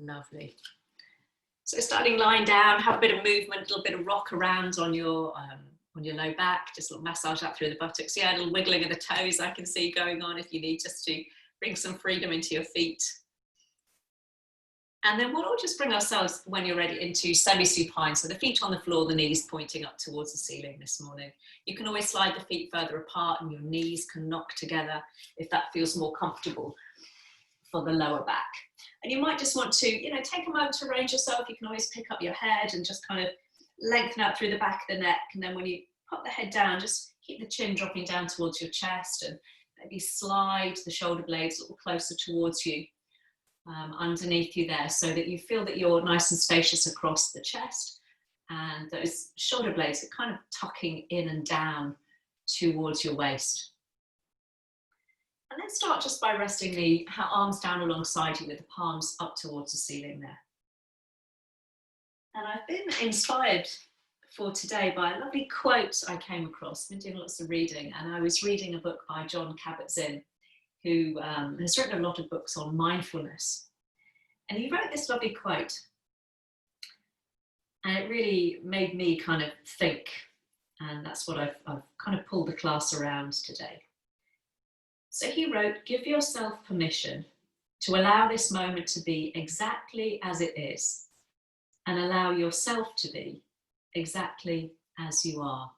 Lovely. So starting lying down, have a bit of movement, a little bit of rock around on your low back, just a little massage up through the buttocks. Yeah, a little wiggling of the toes I can see going on if you need, just to bring some freedom into your feet. And then we'll all just bring ourselves, when you're ready, into semi-supine. So the feet on the floor, the knees pointing up towards the ceiling this morning. You can always slide the feet further apart and your knees can knock together if that feels more comfortable for the lower back. And you might just want to, take a moment to arrange yourself. You can always pick up your head and just kind of lengthen out through the back of the neck. And then when you pop the head down, just keep the chin dropping down towards your chest and maybe slide the shoulder blades a little closer towards you. Underneath you there, so that you feel that you're nice and spacious across the chest, and those shoulder blades are kind of tucking in and down towards your waist. And then start just by resting the arms down alongside you with the palms up towards the ceiling there. And I've been inspired for today by a lovely quote I came across. I've been doing lots of reading, and I was reading a book by Jon Kabat-Zinn, who has written a lot of books on mindfulness. And he wrote this lovely quote. And it really made me kind of think. And that's what I've kind of pulled the class around today. So he wrote, "Give yourself permission to allow this moment to be exactly as it is, and allow yourself to be exactly as you are."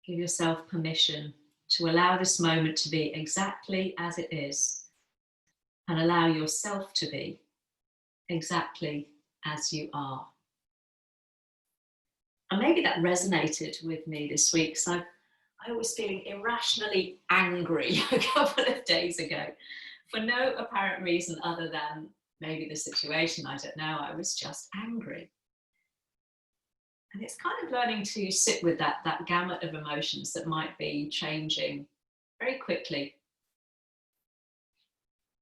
Give yourself permission to allow this moment to be exactly as it is, and allow yourself to be exactly as you are. And maybe that resonated with me this week, because I was feeling irrationally angry a couple of days ago for no apparent reason other than maybe the situation, I don't know, I was just angry. And it's kind of learning to sit with that gamut of emotions that might be changing very quickly.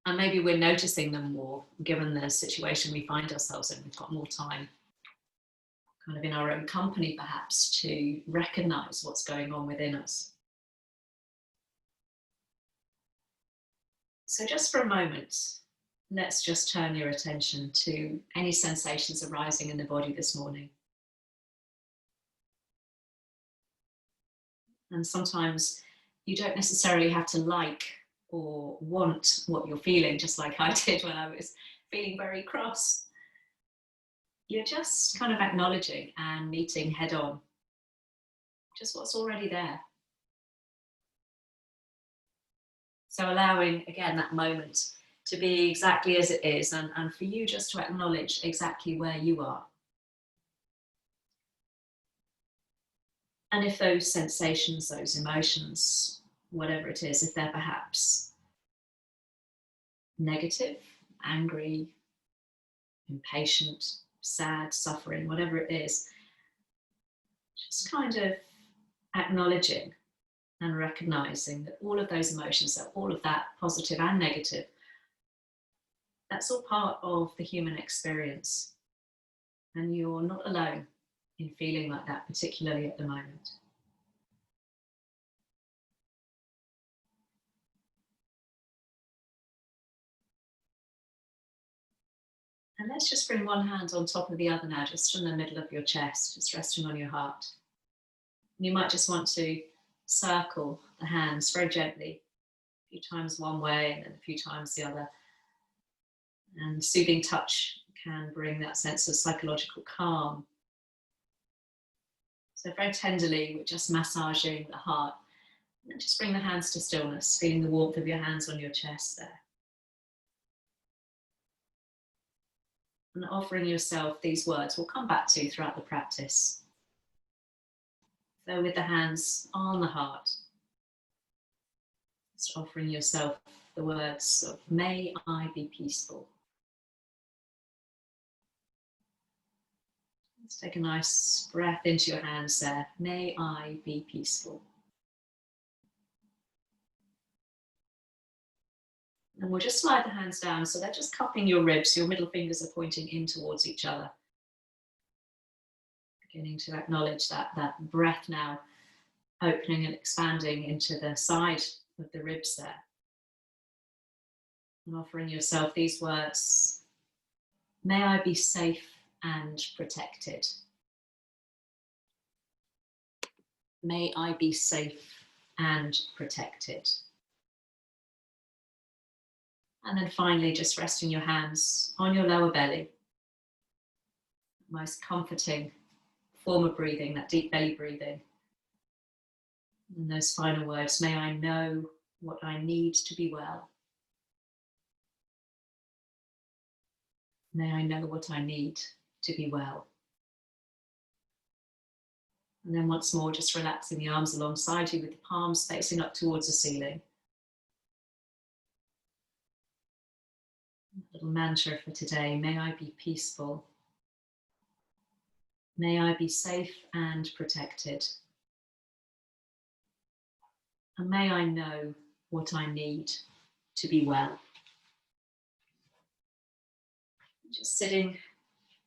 And maybe we're noticing them more, given the situation we find ourselves in. We've got more time, kind of in our own company perhaps, to recognize what's going on within us. So just for a moment, let's just turn your attention to any sensations arising in the body this morning. And sometimes you don't necessarily have to like or want what you're feeling, just like I did when I was feeling very cross. You're just kind of acknowledging and meeting head on just what's already there. So allowing, again, that moment to be exactly as it is, and for you just to acknowledge exactly where you are. And if those sensations, those emotions, whatever it is, if they're perhaps negative, angry, impatient, sad, suffering, whatever it is, just kind of acknowledging and recognizing that all of those emotions, that all of that, positive and negative, that's all part of the human experience. And you're not alone in feeling like that, particularly at the moment. And let's just bring one hand on top of the other now, just in the middle of your chest, just resting on your heart. And you might just want to circle the hands very gently, a few times one way and then a few times the other. And soothing touch can bring that sense of psychological calm. So very tenderly, we're just massaging the heart. And then just bring the hands to stillness, feeling the warmth of your hands on your chest there. And offering yourself these words we'll come back to throughout the practice. So with the hands on the heart, just offering yourself the words of, "May I be peaceful." Let's take a nice breath into your hands there. "May I be peaceful." And we'll just slide the hands down so they're just cupping your ribs. Your middle fingers are pointing in towards each other. Beginning to acknowledge that breath now opening and expanding into the side of the ribs there. And offering yourself these words: may I be safe and protected. May I be safe and protected. And then finally, just resting your hands on your lower belly. Most comforting form of breathing, that deep belly breathing. And those final words: may I know what I need to be well. May I know what I need to be well. And then once more, just relaxing the arms alongside you with the palms facing up towards the ceiling. A little mantra for today: may I be peaceful. May I be safe and protected. And may I know what I need to be well. Just sitting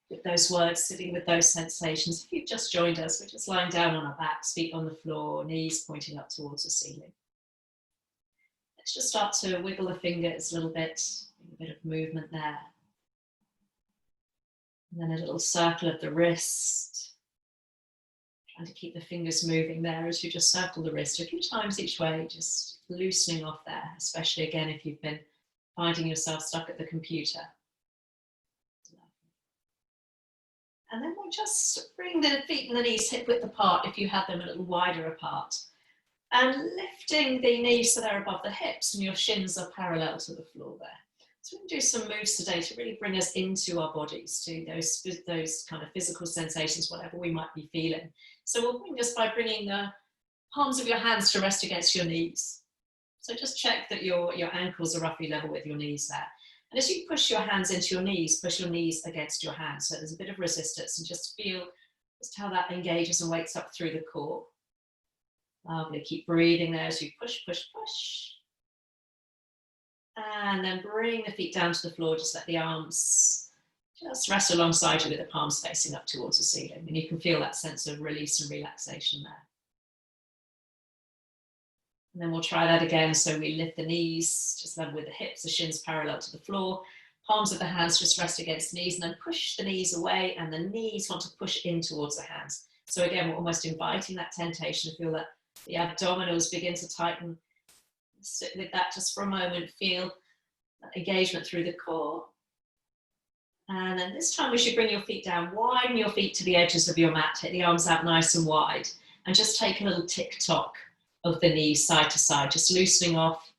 with those words, sitting with those sensations. If you've just joined us, we're just lying down on our backs, feet on the floor, knees pointing up towards the ceiling. Let's just start to wiggle the fingers a little bit, a bit of movement there. And then a little circle of the wrist. Trying to keep the fingers moving there as you just circle the wrist a few times each way, just loosening off there, especially again if you've been finding yourself stuck at the computer. And then we'll just bring the feet and the knees hip width apart if you have them a little wider apart. And lifting the knees so they're above the hips and your shins are parallel to the floor there. So we can do some moves today to really bring us into our bodies, to those kind of physical sensations, whatever we might be feeling. So we'll bring just by bringing the palms of your hands to rest against your knees. So just check that your ankles are roughly level with your knees there. And as you push your hands into your knees, push your knees against your hands. So there's a bit of resistance, and just feel just how that engages and wakes up through the core. Lovely. Keep breathing there as you push, push, push. And then bring the feet down to the floor. Just let the arms just rest alongside you with the palms facing up towards the ceiling. And you can feel that sense of release and relaxation there. And then we'll try that again. So we lift the knees, just level with the hips, the shins parallel to the floor. Palms of the hands just rest against the knees, and then push the knees away, and the knees want to push in towards the hands. So again, we're almost inviting that temptation to feel that the abdominals begin to tighten. Sit with that just for a moment. Feel that engagement through the core. And then this time, as you bring your feet down, widen your feet to the edges of your mat. Take the arms out nice and wide, and just take a little tick-tock of the knees side to side, just loosening off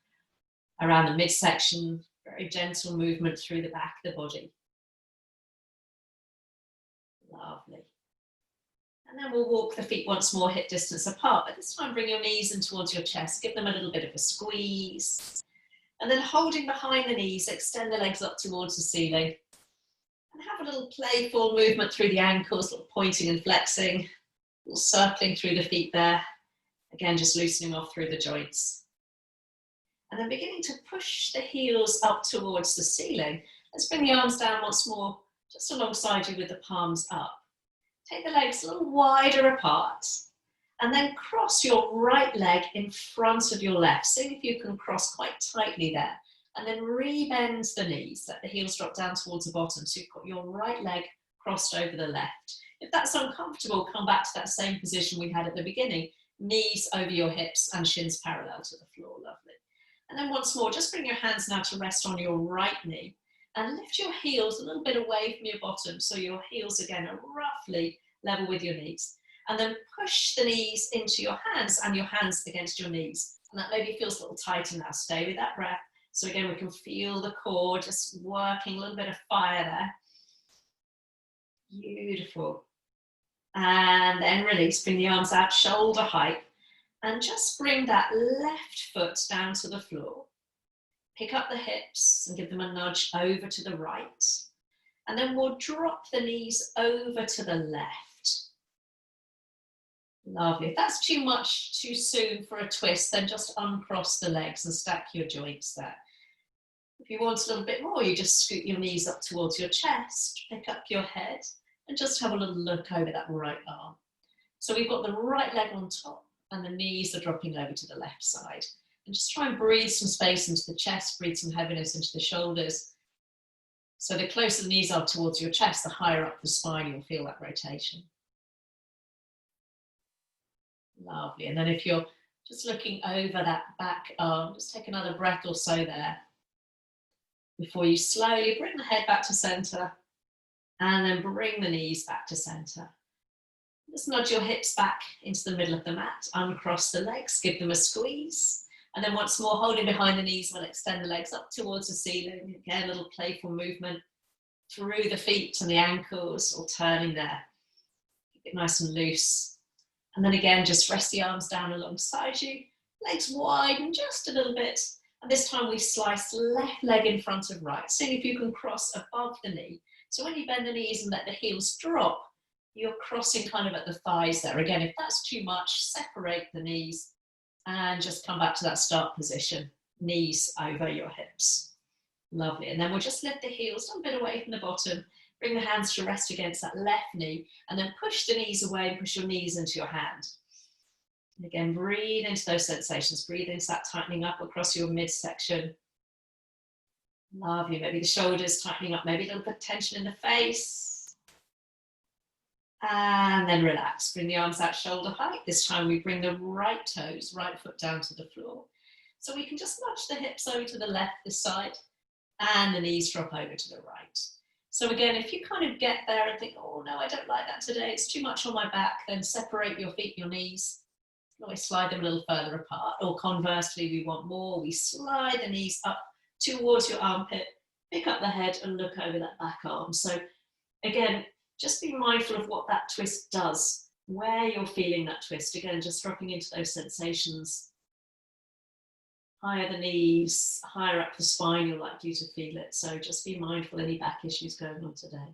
around the midsection. Very gentle movement through the back of the body. Lovely. And then we'll walk the feet once more hip distance apart, but this time bring your knees in towards your chest. Give them a little bit of a squeeze. And then holding behind the knees, extend the legs up towards the ceiling. And have a little playful movement through the ankles, little pointing and flexing, a little circling through the feet there. Again, just loosening off through the joints. And then beginning to push the heels up towards the ceiling. Let's bring the arms down once more, just alongside you with the palms up. Take the legs a little wider apart. And then cross your right leg in front of your left. See if you can cross quite tightly there. And then re-bend the knees. Let the heels drop down towards the bottom. So you've got your right leg crossed over the left. If that's uncomfortable, come back to that same position we had at the beginning. Knees over your hips and shins parallel to the floor. Lovely. And then once more, just bring your hands now to rest on your right knee and lift your heels a little bit away from your bottom. So your heels again are roughly level with your knees. And then push the knees into your hands and your hands against your knees. And that maybe feels a little tighter now. Stay with that breath. So again, we can feel the core just working, a little bit of fire there. Beautiful. And then release, bring the arms out shoulder height, and just bring that left foot down to the floor. Pick up the hips and give them a nudge over to the right. And then we'll drop the knees over to the left. Lovely. If that's too much too soon for a twist, then just uncross the legs and stack your joints there. If you want a little bit more, you just scoot your knees up towards your chest, pick up your head, and just have a little look over that right arm. So we've got the right leg on top and the knees are dropping over to the left side. And just try and breathe some space into the chest, breathe some heaviness into the shoulders. So the closer the knees are towards your chest, the higher up the spine you'll feel that rotation. Lovely. And then if you're just looking over that back arm, just take another breath or so there before you slowly bring the head back to center and then bring the knees back to center. Just nudge your hips back into the middle of the mat, uncross the legs, give them a squeeze. And then once more, holding behind the knees, we'll extend the legs up towards the ceiling. Again, a little playful movement through the feet and the ankles, or turning there. Keep it nice and loose. And then again, just rest the arms down alongside you. Legs widen just a little bit. And this time we slice left leg in front of right. See if you can cross above the knee. So when you bend the knees and let the heels drop, you're crossing kind of at the thighs there. Again, if that's too much, separate the knees and just come back to that start position. Knees over your hips. Lovely. And then we'll just lift the heels a bit away from the bottom. Bring the hands to rest against that left knee and then push the knees away and push your knees into your hand. And again, breathe into those sensations. Breathe into that tightening up across your midsection. Lovely. Maybe the shoulders tightening up, maybe a little bit of tension in the face. And then relax. Bring the arms out shoulder height. This time we bring the right toes, right foot down to the floor. So we can just nudge the hips over to the left this side and the knees drop over to the right. So again, if you kind of get there and think, oh no, I don't like that today, it's too much on my back, then separate your feet, your knees. You can always slide them a little further apart. Or conversely, we want more. We slide the knees up towards your armpit, pick up the head and look over that back arm. So again, just be mindful of what that twist does, where you're feeling that twist. Again, just dropping into those sensations. Higher the knees, higher up the spine, you're likely to feel it. So just be mindful of any back issues going on today.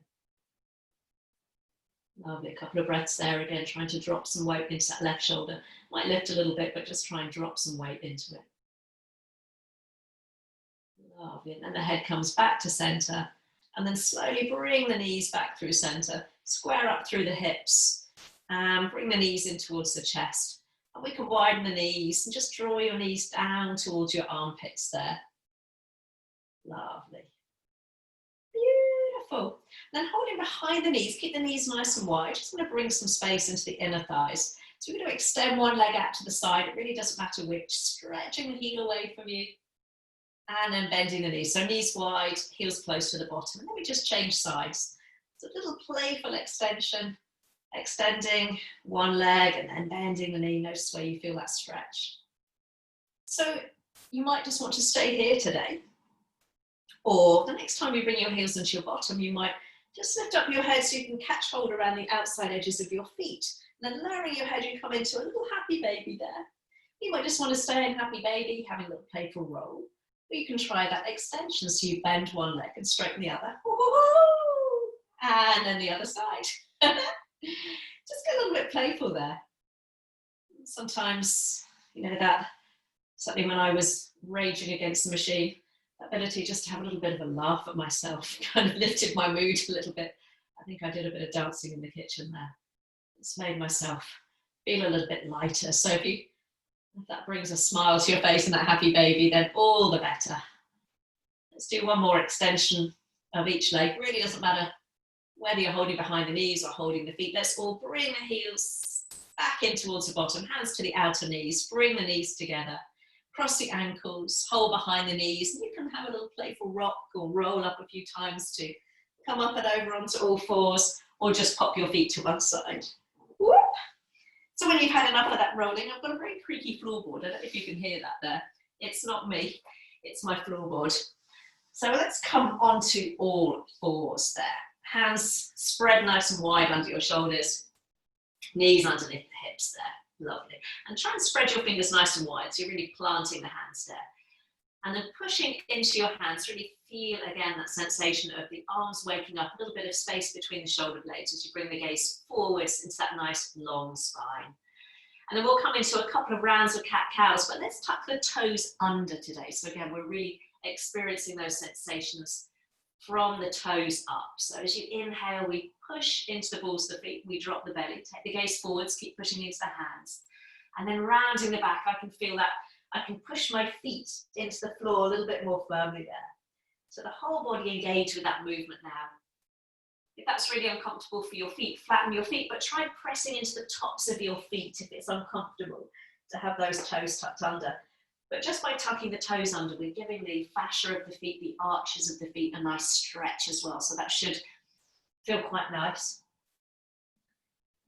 Lovely, a couple of breaths there. Again, trying to drop some weight into that left shoulder. Might lift a little bit, but just try and drop some weight into it. Lovely, and then the head comes back to center. And then slowly bring the knees back through center, square up through the hips, and bring the knees in towards the chest. And we can widen the knees and just draw your knees down towards your armpits there. Lovely. Beautiful. Then holding behind the knees, keep the knees nice and wide. Just going to bring some space into the inner thighs. So we're going to extend one leg out to the side. It really doesn't matter which. Stretching the heel away from you. And then bending the knees. So knees wide, heels close to the bottom. And then we just change sides. It's a little playful extension. Extending one leg and then bending the knee. Notice where you feel that stretch. So you might just want to stay here today. Or the next time you bring your heels into your bottom, you might just lift up your head so you can catch hold around the outside edges of your feet. And then lowering your head, you come into a little happy baby there. You might just want to stay in happy baby, having a little playful roll. Or you can try that extension. So you bend one leg and straighten the other. And then the other side. Just get a little bit playful there. Sometimes, you know, that certainly when I was raging against the machine, that ability just to have a little bit of a laugh at myself kind of lifted my mood a little bit. I think I did a bit of dancing in the kitchen there. It's made myself feel a little bit lighter. So if that brings a smile to your face and that happy baby, then all the better. Let's do one more extension of each leg. Really doesn't matter whether you're holding behind the knees or holding the feet. Let's all bring the heels back in towards the bottom, hands to the outer knees, bring the knees together, cross the ankles, hold behind the knees, and you can have a little playful rock or roll up a few times to come up and over onto all fours, or just pop your feet to one side. Whoop. So when you've had enough of that rolling, I've got a very creaky floorboard. I don't know if you can hear that there. It's not me, it's my floorboard. So let's come onto all fours there. Hands spread nice and wide under your shoulders, knees underneath the hips there, lovely. And try and spread your fingers nice and wide, so you're really planting the hands there. And then pushing into your hands, really feel again that sensation of the arms waking up, a little bit of space between the shoulder blades as you bring the gaze forwards into that nice long spine. And then we'll come into a couple of rounds of cat-cows, but let's tuck the toes under today. So again, we're really experiencing those sensations from the toes up. So as you inhale, we push into the balls of the feet, we drop the belly, take the gaze forwards, keep pushing into the hands. And then rounding the back, I can feel that I can push my feet into the floor a little bit more firmly there. So the whole body engaged with that movement now. If that's really uncomfortable for your feet, flatten your feet, but try pressing into the tops of your feet if it's uncomfortable to have those toes tucked under. But just by tucking the toes under, we're giving the fascia of the feet, the arches of the feet, a nice stretch as well. So that should feel quite nice.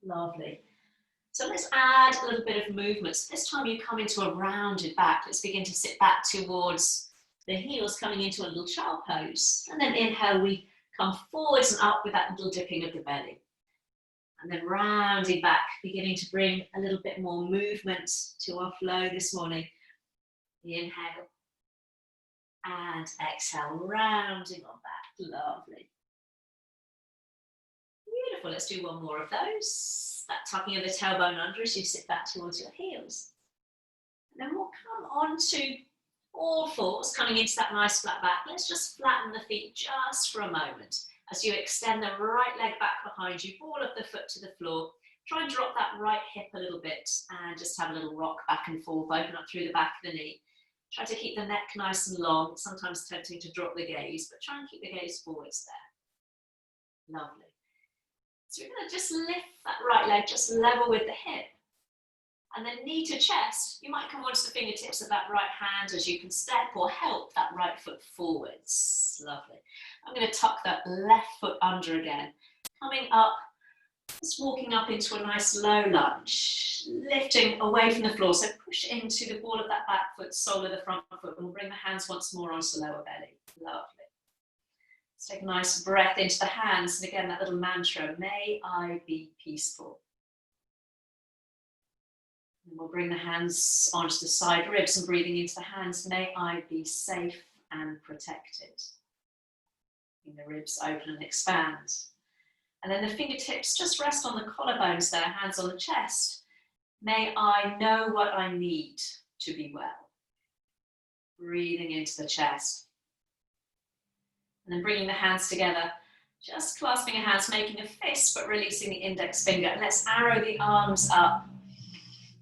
Lovely. So let's add a little bit of movement. So this time you come into a rounded back. Let's begin to sit back towards the heels, coming into a little child pose. And then inhale, we come forwards and up with that little dipping of the belly. And then rounding back, beginning to bring a little bit more movement to our flow this morning. Inhale and exhale, rounding on back. Lovely. Beautiful. Let's do one more of those. That tucking of the tailbone under as you sit back towards your heels. And then we'll come on to all fours, coming into that nice flat back. Let's just flatten the feet just for a moment. As you extend the right leg back behind you, ball of the foot to the floor. Try and drop that right hip a little bit and just have a little rock back and forth, open up through the back of the knee. Try to keep the neck nice and long. It's sometimes tempting to drop the gaze, but try and keep the gaze forwards there. Lovely. So we're going to just lift that right leg just level with the hip. And then knee to chest, you might come onto the fingertips of that right hand as you can step or help that right foot forwards. Lovely. I'm going to tuck that left foot under again. Coming up, just walking up into a nice low lunge. Lifting away from the floor. So push into the ball of that back foot, sole of the front foot, and we'll bring the hands once more onto the lower belly. Lovely. Let's take a nice breath into the hands. And again, that little mantra, may I be peaceful. And we'll bring the hands onto the side ribs and breathing into the hands. May I be safe and protected. And the ribs open and expand. And then the fingertips just rest on the collarbones there, hands on the chest. May I know what I need to be well. Breathing into the chest. And then bringing the hands together, just clasping your hands, making a fist, but releasing the index finger. And let's arrow the arms up.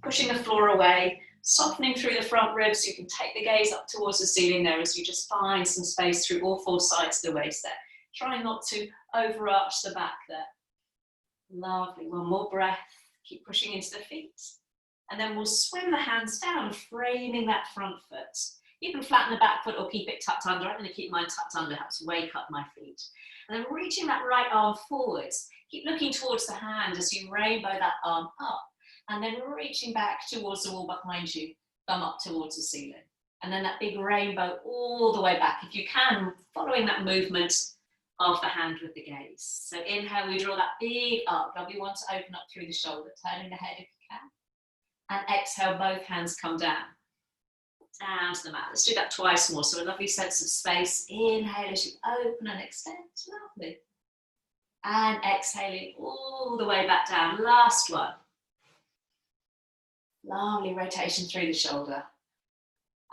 Pushing the floor away, softening through the front ribs. You can take the gaze up towards the ceiling there as you just find some space through all four sides of the waist there. Try not to overarch the back there. Lovely. One more breath. Keep pushing into the feet. And then we'll swim the hands down, framing that front foot. You can flatten the back foot or keep it tucked under. I'm going to keep mine tucked under, helps wake up my feet. And then reaching that right arm forwards. Keep looking towards the hand as you rainbow that arm up. And then reaching back towards the wall behind you, thumb up towards the ceiling. And then that big rainbow all the way back. If you can, following that movement of the hand with the gaze. So inhale, we draw that big up. Lovely one to open up through the shoulder, turning the head if you can. And exhale, both hands come down. Down to the mat. Let's do that twice more. So a lovely sense of space. Inhale as you open and extend. Lovely. And exhaling all the way back down. Last one. Lovely rotation through the shoulder.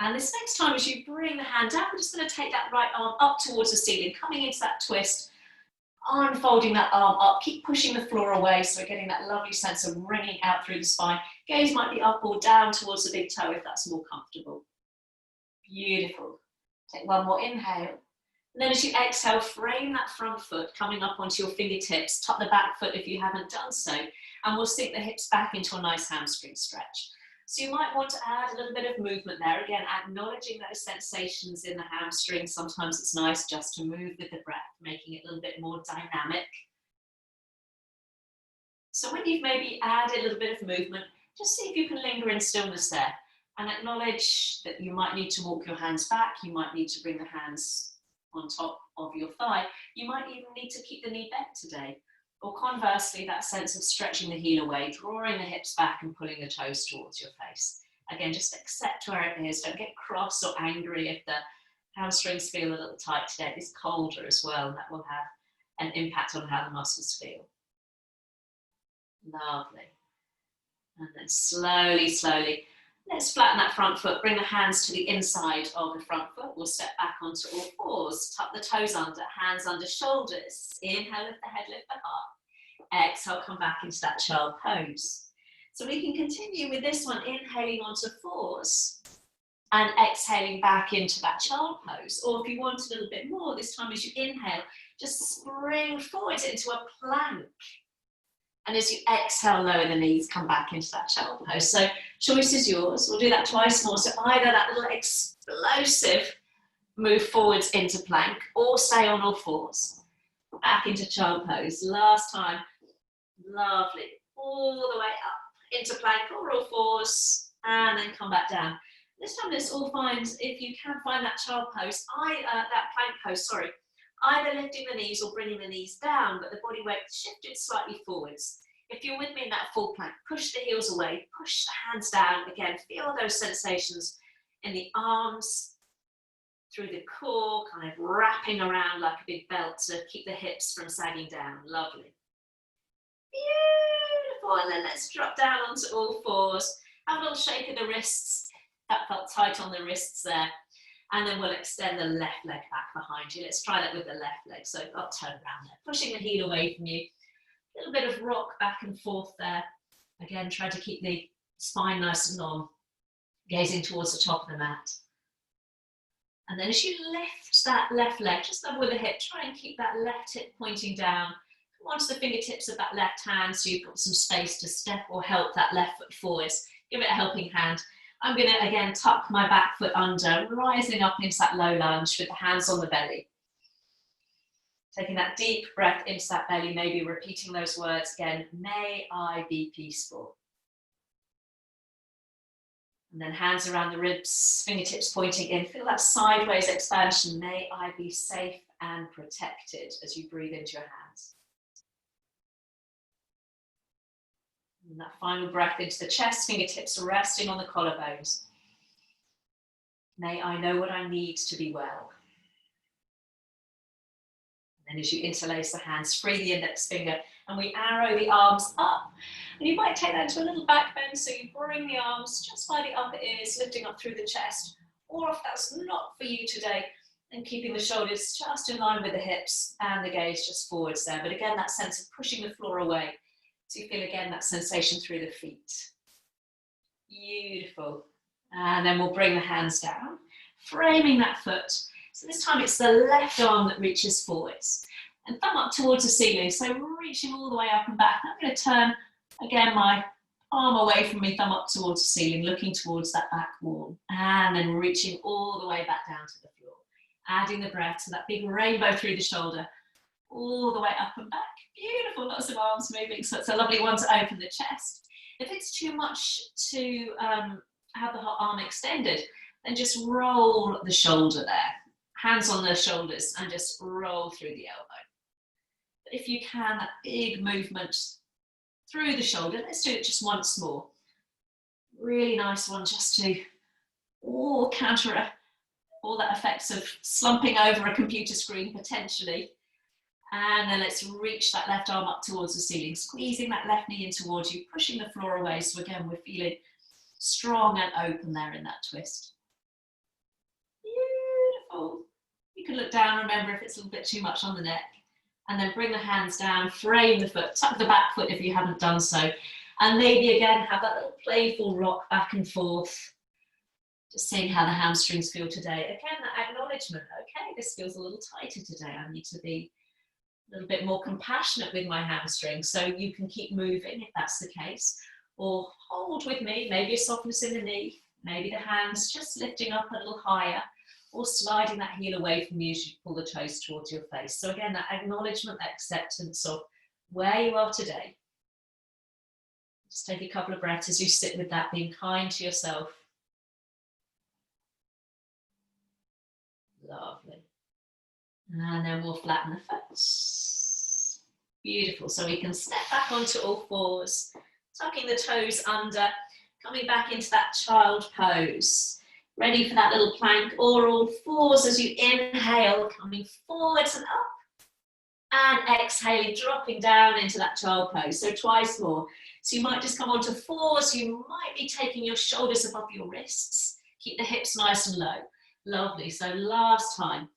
And this next time as you bring the hand down, we're just going to take that right arm up towards the ceiling, coming into that twist, unfolding that arm up, keep pushing the floor away so we're getting that lovely sense of ringing out through the spine. Gaze might be up or down towards the big toe if that's more comfortable. Beautiful. Take one more inhale. And then as you exhale, frame that front foot coming up onto your fingertips, tuck the back foot if you haven't done so, and we'll sink the hips back into a nice hamstring stretch. So you might want to add a little bit of movement there. Again, acknowledging those sensations in the hamstring. Sometimes it's nice just to move with the breath, making it a little bit more dynamic. So when you've maybe added a little bit of movement, just see if you can linger in stillness there and acknowledge that you might need to walk your hands back. You might need to bring the hands on top of your thigh. You might even need to keep the knee bent today. Or conversely, that sense of stretching the heel away, drawing the hips back and pulling the toes towards your face. Again, just accept where it is. Don't get cross or angry if the hamstrings feel a little tight today. It's colder as well, and that will have an impact on how the muscles feel. Lovely. And then slowly, slowly, let's flatten that front foot. Bring the hands to the inside of the front foot. We'll step back onto all fours. Tuck the toes under, hands under shoulders. Inhale, lift the head, lift the heart. Exhale, come back into that child pose. So we can continue with this one, inhaling onto fours. And exhaling back into that child pose. Or if you want a little bit more, this time as you inhale, just spring forwards into a plank. And as you exhale, lower the knees, come back into that child pose. So choice is yours. We'll do that twice more. So either that little explosive move forwards into plank or stay on all fours. Back into child pose. Last time. Lovely. All the way up into plank or all fours. And then come back down. This time let's all find, if you can find that child pose, that plank pose, sorry. Either lifting the knees or bringing the knees down, but the body weight shifted slightly forwards. If you're with me in that full plank, push the heels away, push the hands down. Again, feel those sensations in the arms, through the core, kind of wrapping around like a big belt to keep the hips from sagging down. Lovely. Beautiful. And then let's drop down onto all fours. Have a little shake of the wrists. That felt tight on the wrists there. And then we'll extend the left leg back behind you. Let's try that with the left leg. So I'll turn around there, pushing the heel away from you. A little bit of rock back and forth there. Again, try to keep the spine nice and long, gazing towards the top of the mat. And then as you lift that left leg, just level with the hip, try and keep that left hip pointing down. Come onto the fingertips of that left hand so you've got some space to step or help that left foot forwards. Give it a helping hand. I'm going to, again, tuck my back foot under, rising up into that low lunge with the hands on the belly. Taking that deep breath into that belly, maybe repeating those words again, may I be peaceful. And then hands around the ribs, fingertips pointing in. Feel that sideways expansion. May I be safe and protected as you breathe into your hands. And that final breath into the chest, fingertips resting on the collarbones. May I know what I need to be well. And then as you interlace the hands, free the index finger, and we arrow the arms up. And you might take that into a little back bend, so you bring the arms just by the upper ears, lifting up through the chest. Or if that's not for you today, then keeping the shoulders just in line with the hips and the gaze just forwards there. But again, that sense of pushing the floor away. So you feel again that sensation through the feet. Beautiful. And then we'll bring the hands down, framing that foot. So this time it's the left arm that reaches forwards. And thumb up towards the ceiling. So reaching all the way up and back. I'm going to turn, again, my arm away from me, thumb up towards the ceiling, looking towards that back wall. And then reaching all the way back down to the floor. Adding the breath to that big rainbow through the shoulder. All the way up and back. Beautiful, lots of arms moving. So it's a lovely one to open the chest. If it's too much to have the arm extended, then just roll the shoulder there. Hands on the shoulders and just roll through the elbow. But if you can, that big movement through the shoulder, let's do it just once more. Really nice one just to counter all that effects of slumping over a computer screen potentially. And then let's reach that left arm up towards the ceiling, squeezing that left knee in towards you, pushing the floor away. So again, we're feeling strong and open there in that twist. Beautiful. You can look down, remember if it's a little bit too much on the neck. And then bring the hands down, frame the foot, tuck the back foot if you haven't done so. And maybe again, have that little playful rock back and forth. Just seeing how the hamstrings feel today. Again, that acknowledgement, okay, this feels a little tighter today. I need to be a little bit more compassionate with my hamstrings, so you can keep moving if that's the case, or hold with me, maybe a softness in the knee, maybe the hands just lifting up a little higher, or sliding that heel away from you as you pull the toes towards your face. So again, that acknowledgement, that acceptance of where you are today. Just take a couple of breaths as you sit with that, being kind to yourself. Lovely. And then we'll flatten the foot. Beautiful. So we can step back onto all fours, tucking the toes under, coming back into that child pose. Ready for that little plank or all fours as you inhale, coming forwards and up. And exhaling, dropping down into that child pose. So twice more. So you might just come onto fours. You might be taking your shoulders above your wrists. Keep the hips nice and low. Lovely. So last time.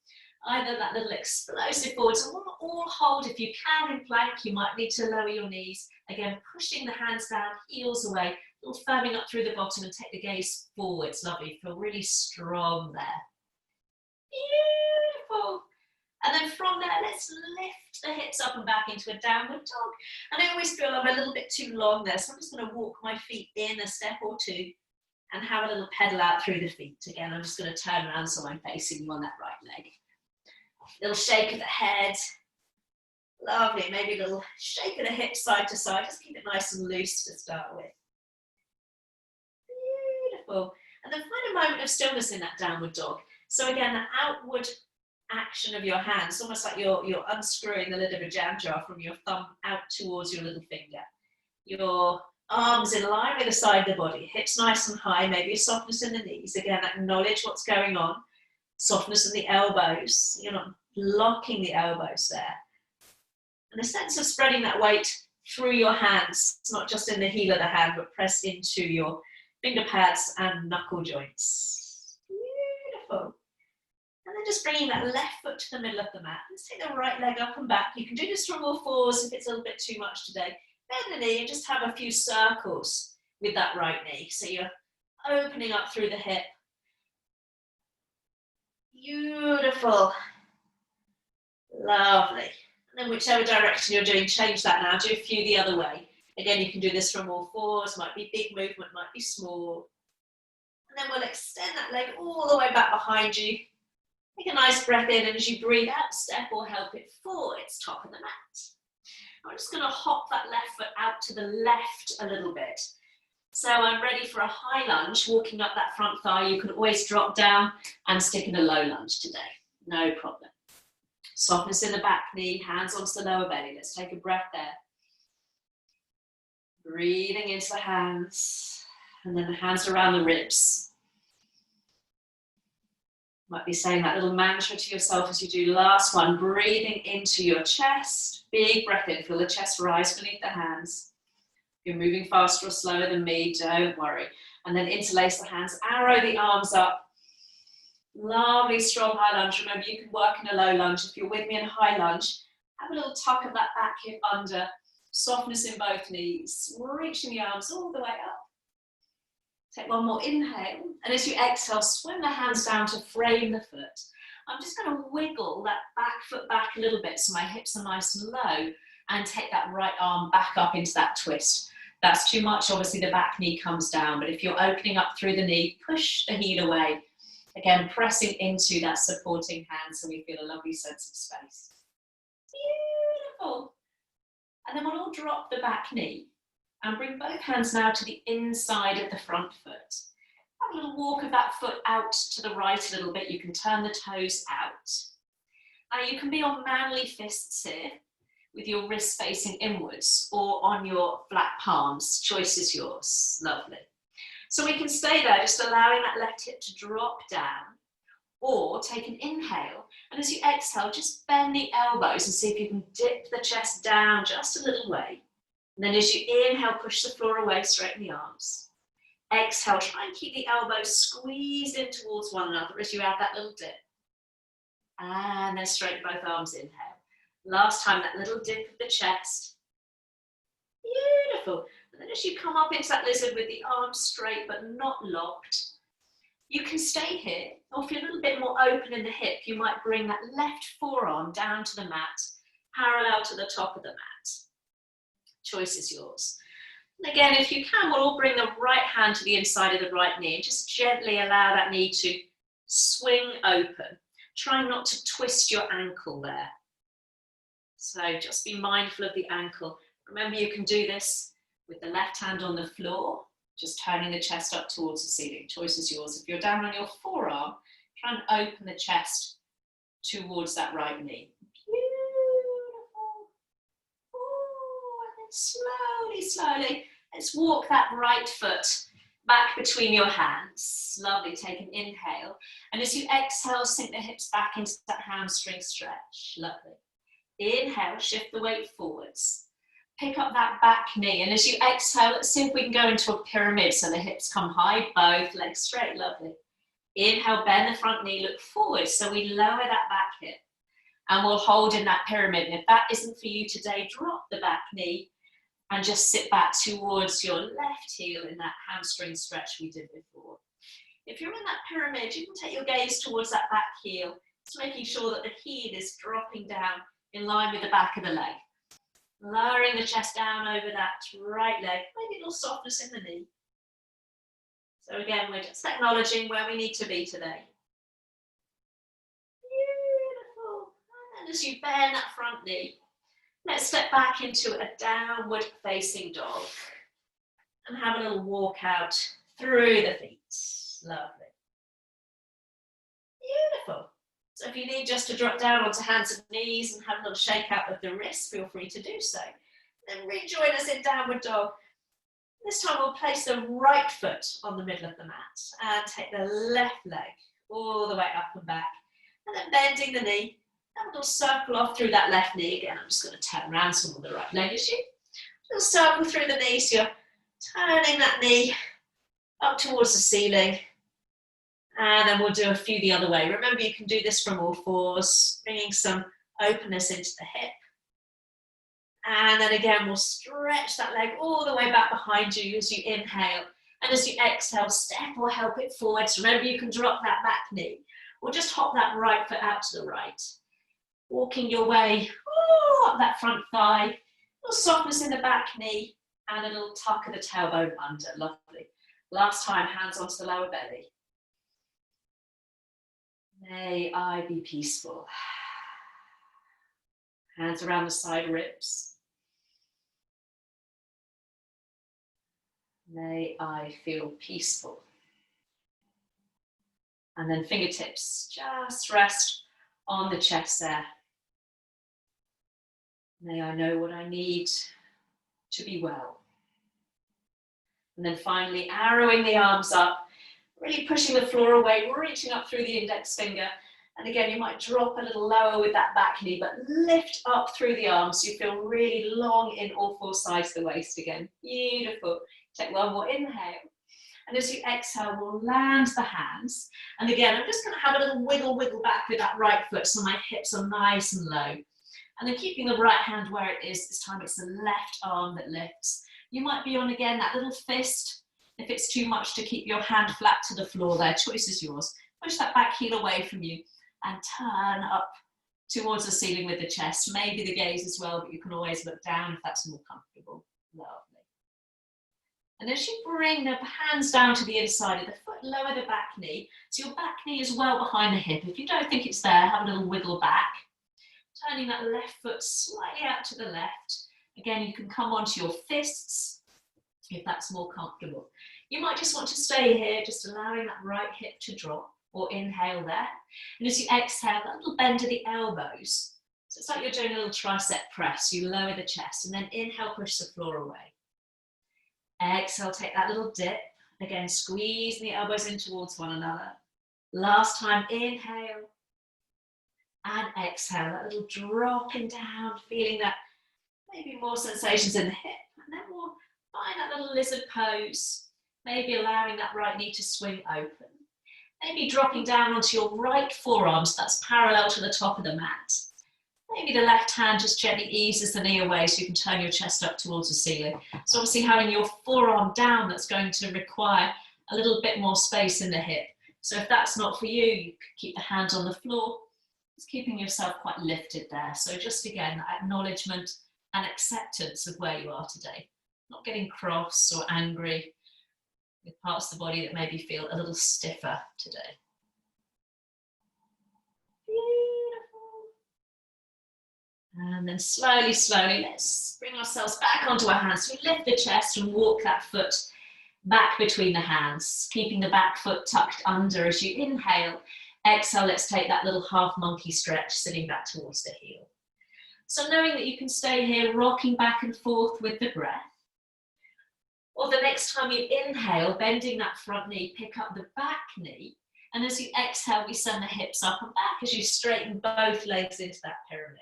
Either that little explosive forwards or hold if you can in plank. You might need to lower your knees. Again, pushing the hands down, heels away, A little firming up through the bottom and take the gaze forwards. Lovely. Feel really strong there. Beautiful. And then from there, let's lift the hips up and back into a downward dog. And I always feel I'm a little bit too long there, so I'm just going to walk my feet in a step or two and have a little pedal out through the feet. Again, I'm just going to turn around so I'm facing you on that right leg. Little shake of the head. Lovely. Maybe a little shake of the hips side to side. Just keep it nice and loose to start with. Beautiful. And then find a moment of stillness in that downward dog. So again, the outward action of your hands, almost like you're unscrewing the lid of a jam jar from your thumb out towards your little finger. Your arms in line with the side of the body, hips nice and high, maybe a softness in the knees. Again, acknowledge what's going on. Softness in the elbows. You're not blocking the elbows there. And a sense of spreading that weight through your hands, not just in the heel of the hand, but press into your finger pads and knuckle joints. Beautiful. And then just bringing that left foot to the middle of the mat. Let's take the right leg up and back. You can do this from all fours if it's a little bit too much today. Bend the knee and just have a few circles with that right knee. So you're opening up through the hip. Beautiful. Lovely. And then whichever direction you're doing, change that now. Do a few the other way. Again, you can do this from all fours. Might be big movement, might be small. And then we'll extend that leg all the way back behind you. Take a nice breath in, and as you breathe out, step or help it forwards, top of the mat. I'm just going to hop that left foot out to the left a little bit. So I'm ready for a high lunge, walking up that front thigh. You can always drop down and stick in a low lunge today. No problem. Softness in the back knee, hands onto the lower belly. Let's take a breath there. Breathing into the hands, and then the hands around the ribs. Might be saying that little mantra to yourself as you do last one. Breathing into your chest. Big breath in. Feel the chest rise beneath the hands. If you're moving faster or slower than me, don't worry. And then interlace the hands. Arrow the arms up. Lovely, strong high lunge. Remember, you can work in a low lunge. If you're with me in a high lunge, have a little tuck of that back hip under. Softness in both knees. Reaching the arms all the way up. Take one more inhale, and as you exhale, swing the hands down to frame the foot. I'm just going to wiggle that back foot back a little bit so my hips are nice and low, and take that right arm back up into that twist. That's too much, obviously the back knee comes down, but if you're opening up through the knee, push the heel away. Again, pressing into that supporting hand so we feel a lovely sense of space. Beautiful. And then we'll all drop the back knee. And bring both hands now to the inside of the front foot. Have a little walk of that foot out to the right a little bit. You can turn the toes out. Now you can be on manly fists here with your wrists facing inwards or on your flat palms. Choice is yours. Lovely. So we can stay there, just allowing that left hip to drop down, or take an inhale. And as you exhale, just bend the elbows and see if you can dip the chest down just a little way. And then as you inhale, push the floor away, straighten the arms. Exhale, try and keep the elbows squeezed in towards one another as you add that little dip. And then straighten both arms, inhale. Last time, that little dip of the chest. Beautiful. And then as you come up into that lizard with the arms straight but not locked, you can stay here. Or if you're a little bit more open in the hip, you might bring that left forearm down to the mat, parallel to the top of the mat. Choice is yours. And again, if you can, we'll all bring the right hand to the inside of the right knee and just gently allow that knee to swing open. Try not to twist your ankle there. So just be mindful of the ankle. Remember, you can do this with the left hand on the floor, just turning the chest up towards the ceiling. Choice is yours. If you're down on your forearm, try and open the chest towards that right knee. Slowly, slowly, let's walk that right foot back between your hands. Lovely, take an inhale. And as you exhale, sink the hips back into that hamstring stretch. Lovely. Inhale, shift the weight forwards. Pick up that back knee. And as you exhale, let's see if we can go into a pyramid so the hips come high, both legs straight. Lovely. Inhale, bend the front knee, look forward. So we lower that back hip. And we'll hold in that pyramid. And if that isn't for you today, drop the back knee. And just sit back towards your left heel in that hamstring stretch we did before. If you're in that pyramid, you can take your gaze towards that back heel, just making sure that the heel is dropping down in line with the back of the leg. Lowering the chest down over that right leg, maybe a little softness in the knee. So again, we're just acknowledging where we need to be today. Beautiful. And then as you bend that front knee, let's step back into a downward facing dog and have a little walk out through the feet. Lovely. Beautiful. So if you need just to drop down onto hands and knees and have a little shake out of the wrists, feel free to do so. Then rejoin us in downward dog. This time we'll place the right foot on the middle of the mat and take the left leg all the way up and back. And then bending the knee, have a little circle off through that left knee. Again, I'm just going to turn around so the right leg is you. A little circle through the knee, so you're turning that knee up towards the ceiling. And then we'll do a few the other way. Remember, you can do this from all fours, bringing some openness into the hip. And then again, we'll stretch that leg all the way back behind you as you inhale. And as you exhale, step or help it forwards. Remember, you can drop that back knee or just hop that right foot out to the right. Walking your way up that front thigh, a little softness in the back knee, and a little tuck of the tailbone under. Lovely. Last time, hands onto the lower belly. May I be peaceful. Hands around the side ribs. May I feel peaceful. And then fingertips just rest on the chest there. May I know what I need to be well. And then finally, arrowing the arms up, really pushing the floor away, reaching up through the index finger. And again, you might drop a little lower with that back knee, but lift up through the arms so you feel really long in all four sides of the waist again. Beautiful. Take one more inhale. And as you exhale, we'll land the hands. And again, I'm just going to have a little wiggle back with that right foot so my hips are nice and low. And then keeping the right hand where it is, this time it's the left arm that lifts. You might be on, again, that little fist. If it's too much to keep your hand flat to the floor there, choice is yours. Push that back heel away from you and turn up towards the ceiling with the chest. Maybe the gaze as well, but you can always look down if that's more comfortable. Lovely. And as you bring the hands down to the inside of the foot, lower the back knee. So your back knee is well behind the hip. If you don't think it's there, have a little wiggle back. Turning that left foot slightly out to the left. Again, you can come onto your fists if that's more comfortable. You might just want to stay here, just allowing that right hip to drop, or inhale there. And as you exhale, that little bend of the elbows. So it's like you're doing a little tricep press. You lower the chest and then inhale, push the floor away. Exhale, take that little dip. Again, squeezing the elbows in towards one another. Last time, inhale. And exhale, that little dropping down, feeling that maybe more sensations in the hip. And then we'll find that little lizard pose. Maybe allowing that right knee to swing open. Maybe dropping down onto your right forearm, so that's parallel to the top of the mat. Maybe the left hand just gently eases the knee away so you can turn your chest up towards the ceiling. So obviously having your forearm down, that's going to require a little bit more space in the hip. So if that's not for you, you can keep the hands on the floor, just keeping yourself quite lifted there. So just again, that acknowledgement and acceptance of where you are today. Not getting cross or angry with parts of the body that maybe feel a little stiffer today. And then slowly, let's bring ourselves back onto our hands. So we lift the chest and walk that foot back between the hands, keeping the back foot tucked under as you inhale. Exhale, let's take that little half monkey stretch, sitting back towards the heel. So knowing that you can stay here, rocking back and forth with the breath. Or the next time you inhale, bending that front knee, pick up the back knee. And as you exhale, we send the hips up and back as you straighten both legs into that pyramid.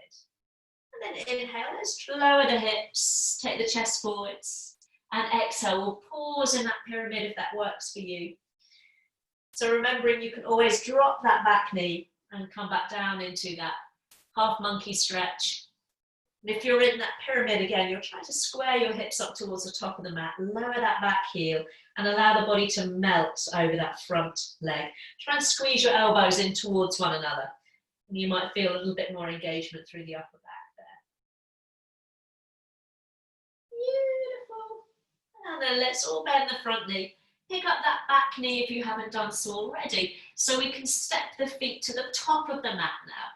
And then inhale, let's lower the hips, take the chest forwards. And exhale, we'll pause in that pyramid if that works for you. So remembering you can always drop that back knee and come back down into that half monkey stretch. And if you're in that pyramid again, you'll try to square your hips up towards the top of the mat, lower that back heel, and allow the body to melt over that front leg. Try and squeeze your elbows in towards one another. And you might feel a little bit more engagement through the upper back there. Beautiful. And then let's all bend the front knee. Pick up that back knee if you haven't done so already, so we can step the feet to the top of the mat now.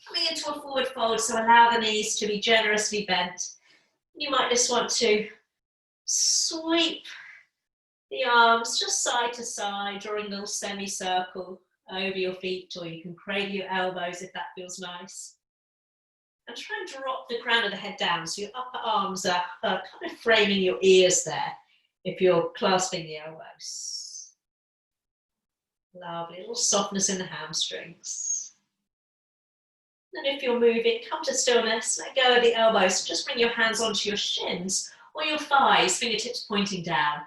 Coming into a forward fold, so allow the knees to be generously bent. You might just want to sweep the arms just side to side, drawing a little semicircle over your feet, or you can cradle your elbows if that feels nice. And try and drop the crown of the head down, so your upper arms are kind of framing your ears there, if you're clasping the elbows. Lovely, a little softness in the hamstrings. And if you're moving, come to stillness, let go of the elbows. Just bring your hands onto your shins or your thighs, fingertips pointing down.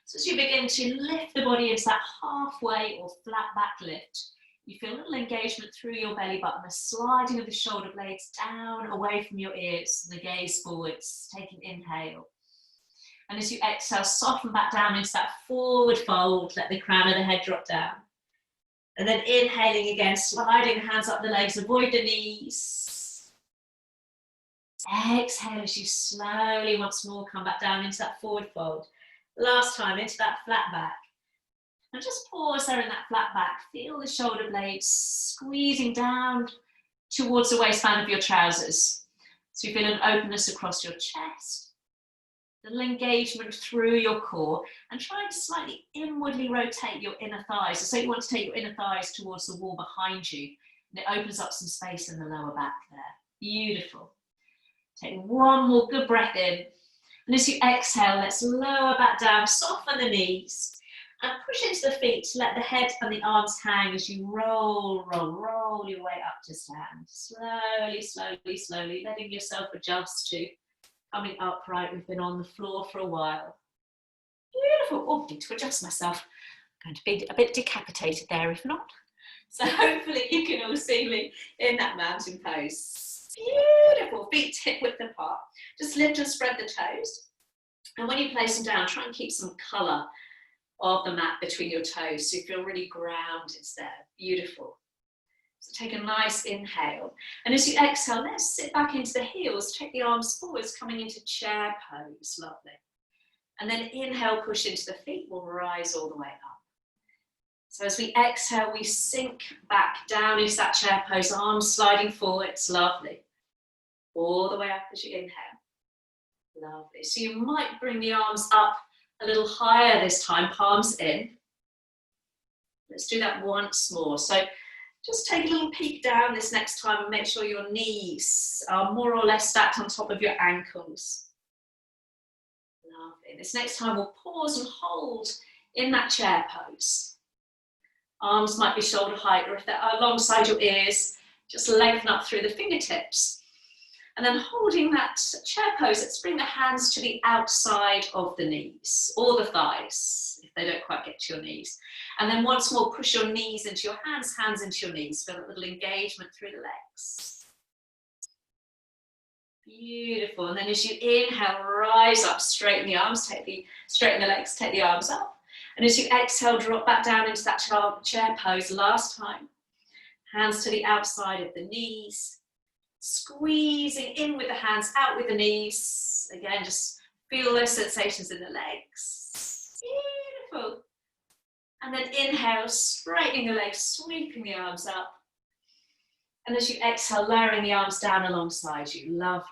So as you begin to lift the body into that halfway or flat back lift, you feel a little engagement through your belly button, the sliding of the shoulder blades down away from your ears, and the gaze forwards, take an inhale. And as you exhale, soften back down into that forward fold, let the crown of the head drop down. And then inhaling again, sliding the hands up the legs, avoid the knees. Exhale as you slowly once more come back down into that forward fold. Last time into that flat back. And just pause there in that flat back. Feel the shoulder blades squeezing down towards the waistband of your trousers. So you feel an openness across your chest. Little engagement through your core, and try and slightly inwardly rotate your inner thighs. So you want to take your inner thighs towards the wall behind you, and it opens up some space in the lower back there. Beautiful. Take one more good breath in, and as you exhale, let's lower back down, soften the knees, and push into the feet to let the head and the arms hang as you roll your way up to stand. Slowly, slowly, slowly, letting yourself adjust to coming upright. We've been on the floor for a while. Beautiful. Oh, I need to adjust myself. I'm going to be a bit decapitated there if not. So hopefully you can all see me in that mountain pose. Beautiful. Feet hip width apart. Just lift and spread the toes. And when you place them down, try and keep some colour of the mat between your toes so you feel really grounded there. Beautiful. So take a nice inhale. And as you exhale, let's sit back into the heels. Take the arms forwards, coming into chair pose. Lovely. And then inhale, push into the feet. We'll rise all the way up. So as we exhale, we sink back down into that chair pose. Arms sliding forwards. Lovely. All the way up as you inhale. Lovely. So you might bring the arms up a little higher this time, palms in. Let's do that once more. So just take a little peek down this next time and make sure your knees are more or less stacked on top of your ankles. Lovely. This next time we'll pause and hold in that chair pose. Arms might be shoulder height, or if they're alongside your ears, just lengthen up through the fingertips. And then holding that chair pose, let's bring the hands to the outside of the knees, or the thighs, if they don't quite get to your knees. And then once more, push your knees into your hands, hands into your knees. Feel a little engagement through the legs. Beautiful. And then as you inhale, rise up, straighten the arms, straighten the legs, take the arms up. And as you exhale, drop back down into that chair pose. Last time. Hands to the outside of the knees. Squeezing in with the hands, out with the knees. Again, just feel those sensations in the legs. Beautiful. And then inhale, straightening the legs, sweeping the arms up. And as you exhale, lowering the arms down alongside you. Lovely.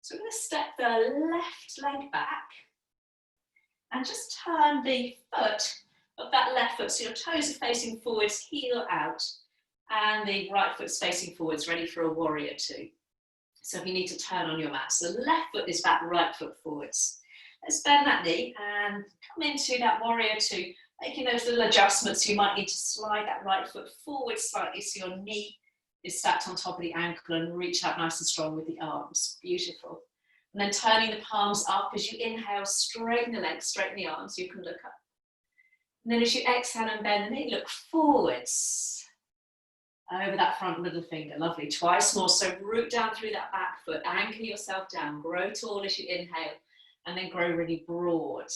So we're going to step the left leg back and just turn the foot of that left foot so your toes are facing forwards, heel out, and the right foot's facing forwards, ready for a warrior two. So if you need to turn on your mat, so the left foot is back, right foot forwards. Let's bend that knee and come into that warrior two, making those little adjustments. You might need to slide that right foot forward slightly so your knee is stacked on top of the ankle, and reach out nice and strong with the arms. Beautiful. And then turning the palms up as you inhale, straighten the legs, straighten the arms. You can look up. And then as you exhale and bend the knee, look forwards. over that front middle finger. Lovely. Twice more. So root down through that back foot. Anchor yourself down. Grow tall as you inhale. And then grow really broad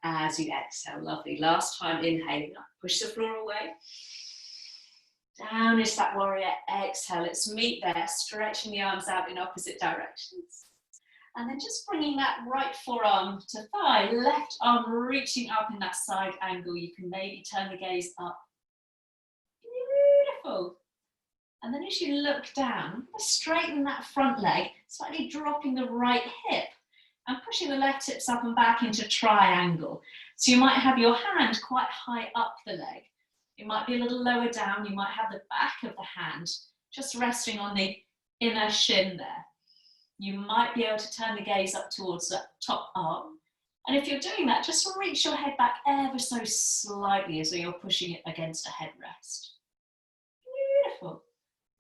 as you exhale. Lovely. Last time, inhaling up. Push the floor away. Down is that warrior. Exhale. Let's meet there. Stretching the arms out in opposite directions. And then just bringing that right forearm to thigh. Left arm reaching up in that side angle. You can maybe turn the gaze up. Beautiful. And then as you look down, straighten that front leg, slightly dropping the right hip and pushing the left hips up and back into triangle. So you might have your hand quite high up the leg. It might be a little lower down. You might have the back of the hand just resting on the inner shin there. You might be able to turn the gaze up towards the top arm. And if you're doing that, just reach your head back ever so slightly as though you're pushing it against a headrest. Beautiful.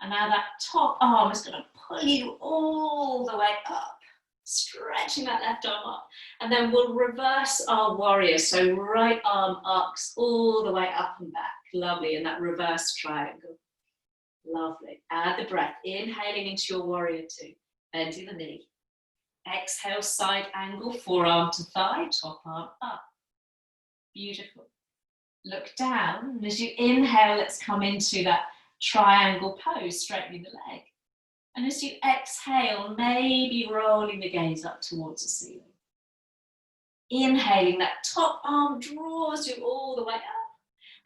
And now that top arm is going to pull you all the way up, stretching that left arm up. And then we'll reverse our warrior. So right arm arcs all the way up and back. Lovely. And that reverse triangle. Lovely. Add the breath. Inhaling into your warrior two. Bending the knee. Exhale, side angle, forearm to thigh, top arm up. Beautiful. Look down. And as you inhale, let's come into that triangle pose, straightening the leg. And as you exhale, maybe rolling the gaze up towards the ceiling. Inhaling, that top arm draws you all the way up.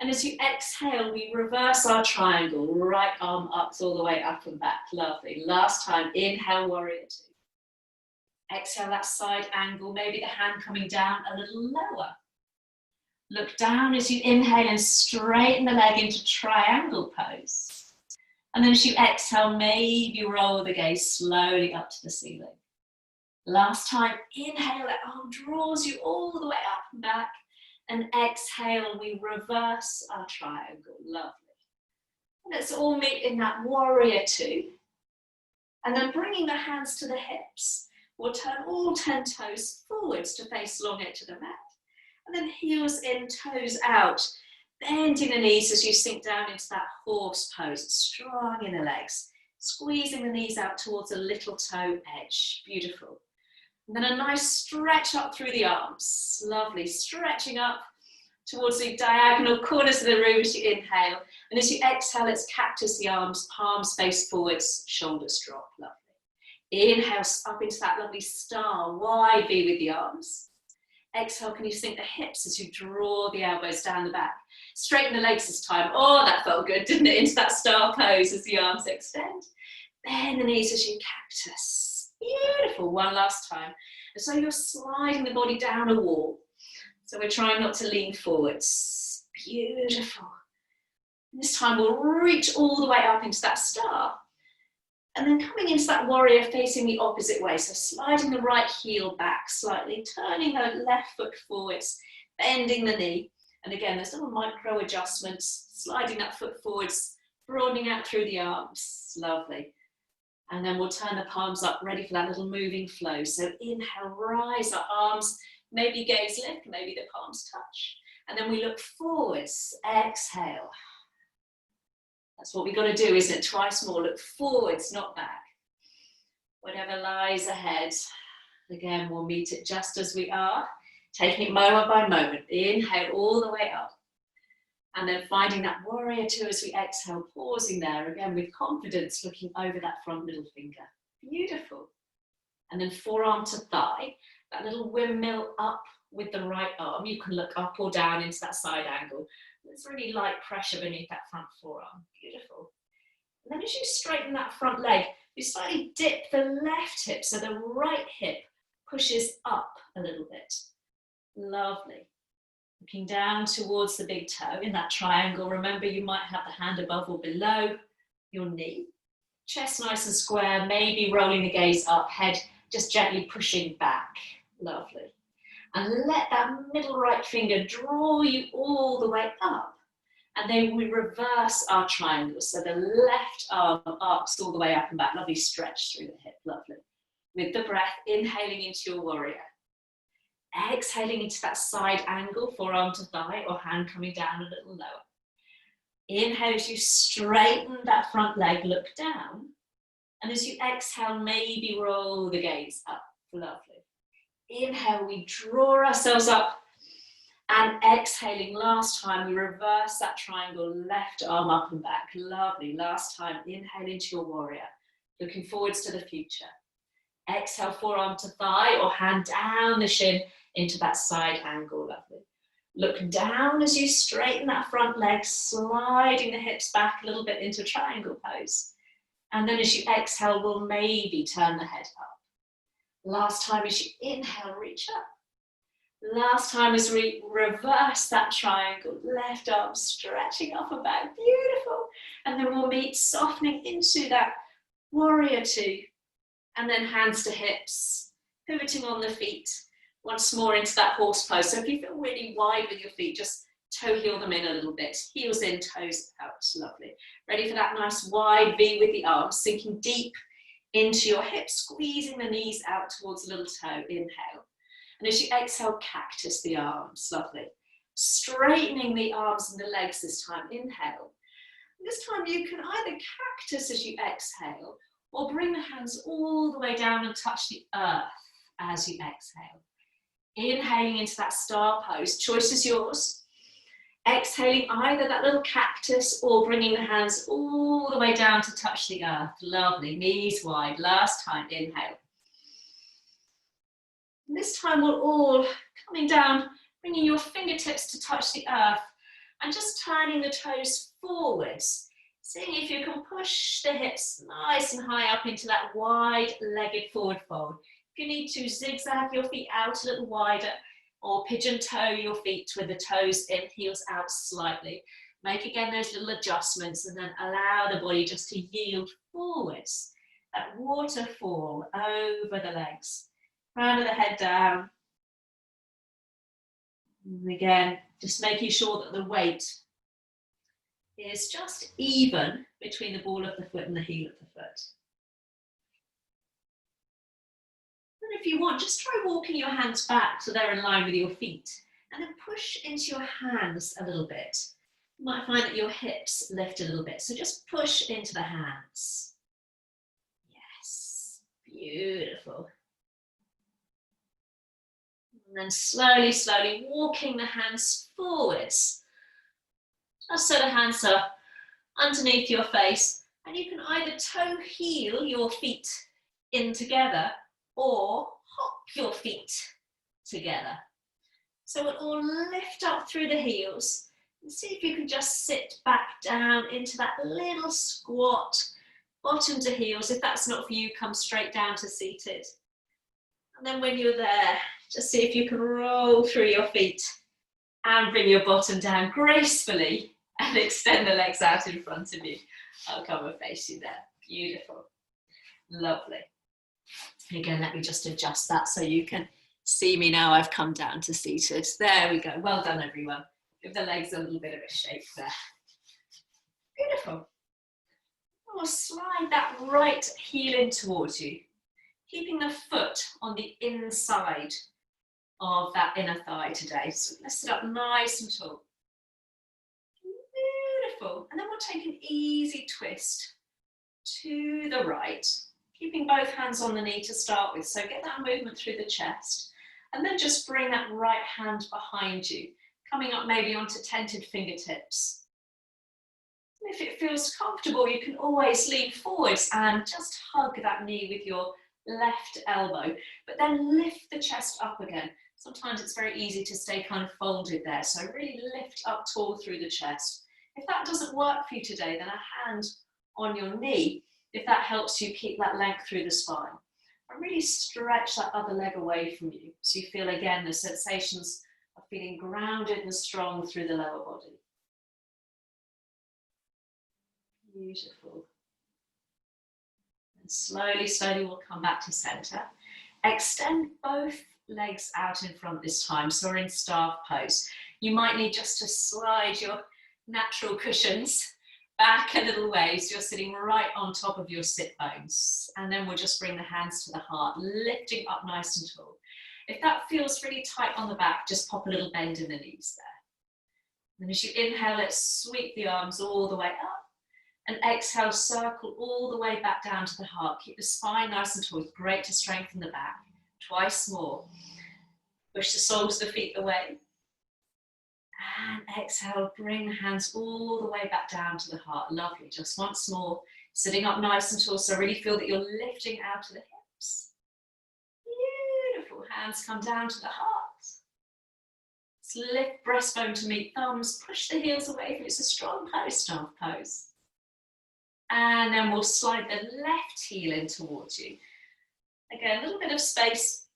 And as you exhale, we reverse our triangle. Right arm up all the way up and back. Lovely. Last time, inhale, warrior two. Exhale, that side angle, maybe the hand coming down a little lower. Look down as you inhale and straighten the leg into triangle pose. And then as you exhale, maybe roll the gaze slowly up to the ceiling. Last time, inhale, that arm draws you all the way up and back. And exhale, we reverse our triangle. Lovely. Let's all meet in that warrior two. And then bringing the hands to the hips, we'll turn all 10 toes forwards to face long edge of the mat. And then heels in, toes out. Bending the knees as you sink down into that horse pose. Strong in the legs. Squeezing the knees out towards a little toe edge. Beautiful. And then a nice stretch up through the arms. Lovely. Stretching up towards the diagonal corners of the room as you inhale. And as you exhale, let's cactus the arms, palms face forwards, shoulders drop. Lovely. Inhale up into that lovely star, wide V with the arms. Exhale, can you sink the hips as you draw the elbows down the back? Straighten the legs this time. Oh, that felt good, didn't it? Into that star pose as the arms extend. Bend the knees as you cactus. Beautiful. One last time. And so you're sliding the body down a wall. So we're trying not to lean forwards. Beautiful. And this time we'll reach all the way up into that star. And then coming into that warrior facing the opposite way. So sliding the right heel back slightly, turning the left foot forwards, bending the knee. And again, there's little micro adjustments, sliding that foot forwards, broadening out through the arms. Lovely. And then we'll turn the palms up, ready for that little moving flow. So inhale, rise our arms, maybe gaze lift, maybe the palms touch. And then we look forwards, exhale. That's what we've got to do, isn't it? Twice more, look forwards, not back. Whatever lies ahead. Again, we'll meet it just as we are, taking it moment by moment. Inhale all the way up. And then finding that warrior two as we exhale, pausing there again with confidence, looking over that front middle finger. Beautiful. And then forearm to thigh, that little windmill up with the right arm. You can look up or down into that side angle. There's really light pressure beneath that front forearm. Beautiful. And then as you straighten that front leg, you slightly dip the left hip so the right hip pushes up a little bit. Lovely. Looking down towards the big toe in that triangle. Remember, you might have the hand above or below your knee. Chest nice and square, maybe rolling the gaze up, head just gently pushing back. Lovely. And let that middle right finger draw you all the way up. And then we reverse our triangle. So the left arm arcs all the way up and back. Lovely stretch through the hip. Lovely. With the breath, inhaling into your warrior. Exhaling into that side angle, forearm to thigh or hand coming down a little lower. Inhale as you straighten that front leg, look down. And as you exhale, maybe roll the gaze up. Lovely. Inhale, we draw ourselves up. And exhaling, last time, we reverse that triangle, left arm up and back. Lovely. Last time, inhale into your warrior. Looking forwards to the future. Exhale, forearm to thigh or hand down the shin into that side angle. Lovely. Look down as you straighten that front leg, sliding the hips back a little bit into triangle pose. And then as you exhale, we'll maybe turn the head up. Last time as you inhale, reach up. Last time as we reverse that triangle, left arm stretching up and back, beautiful. And then we'll meet softening into that warrior two. And then hands to hips, pivoting on the feet. Once more into that horse pose. So if you feel really wide with your feet, just toe heel them in a little bit. Heels in, toes out. Lovely. Ready for that nice wide V with the arms, sinking deep into your hips, squeezing the knees out towards the little toe. Inhale. And as you exhale, cactus the arms. Lovely. Straightening the arms and the legs this time. Inhale. And this time you can either cactus as you exhale, or bring the hands all the way down and touch the earth as you exhale. Inhaling into that star pose, choice is yours. Exhaling either that little cactus or bringing the hands all the way down to touch the earth. Lovely, knees wide. Last time, inhale. And this time we're all coming down, bringing your fingertips to touch the earth and just turning the toes forwards. Seeing if you can push the hips nice and high up into that wide-legged forward fold. If you need to, zigzag your feet out a little wider or pigeon toe your feet with the toes in, heels out slightly. Make again those little adjustments and then allow the body just to yield forwards. That waterfall over the legs. Crown of the head down. And again, just making sure that the weight is just even between the ball of the foot and the heel of the foot. And if you want, just try walking your hands back so they're in line with your feet. And then push into your hands a little bit. You might find that your hips lift a little bit. So just push into the hands. Yes, beautiful. And then slowly, slowly walking the hands forwards. Just so the hands are underneath your face, and you can either toe heel your feet in together or hop your feet together. So we'll all lift up through the heels and see if you can just sit back down into that little squat, bottom to heels. If that's not for you, come straight down to seated. And then when you're there, just see if you can roll through your feet and bring your bottom down gracefully. And extend the legs out in front of you. I'll come and face you there. Beautiful. Lovely. Again, let me just adjust that so you can see me now. I've come down to seated. There we go. Well done, everyone. Give the legs a little bit of a shake there. Beautiful. We'll slide that right heel in towards you, keeping the foot on the inside of that inner thigh today. So lift it up nice and tall. Beautiful. And then we'll take an easy twist to the right, keeping both hands on the knee to start with. So get that movement through the chest. And then just bring that right hand behind you, coming up maybe onto tented fingertips. And if it feels comfortable, you can always lean forwards and just hug that knee with your left elbow, but then lift the chest up again. Sometimes it's very easy to stay kind of folded there. So really lift up tall through the chest. If that doesn't work for you today, then a hand on your knee, if that helps you keep that length through the spine. And really stretch that other leg away from you. So you feel again the sensations of feeling grounded and strong through the lower body. Beautiful. And slowly, slowly we'll come back to center. Extend both legs out in front this time. So we're in staff pose. You might need just to slide your natural cushions back a little way so you're sitting right on top of your sit bones. And then we'll just bring the hands to the heart, lifting up nice and tall. If that feels really tight on the back, just pop a little bend in the knees And as you inhale, let's sweep the arms all the way up. And exhale, circle all the way back down to the heart. Keep the spine nice and tall. It's great to strengthen the back. Twice more. Push the soles of the feet away. And exhale, bring the hands all the way back down to the heart. Lovely. Just once more. Sitting up nice and tall. So really feel that you're lifting out of the hips. Beautiful. Hands come down to the heart. Let's lift breastbone to meet thumbs. Push the heels away if it's a strong pose, staff pose. And then we'll slide the left heel in towards you. Again, a little bit of space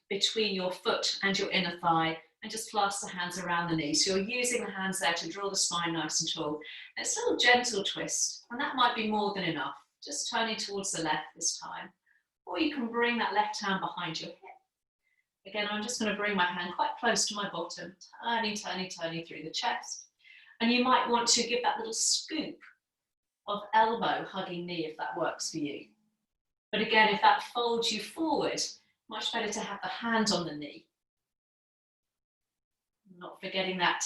between your foot and your inner thigh, and just clasp the hands around the knee. So you're using the hands there to draw the spine nice and tall. And it's a little gentle twist, and that might be more than enough. Just turning towards the left this time. Or you can bring that left hand behind your hip. Again, I'm just going to bring my hand quite close to my bottom, turning through the chest. And you might want to give that little scoop of elbow hugging knee if that works for you. But again, if that folds you forward, much better to have the hand on the knee. Not forgetting that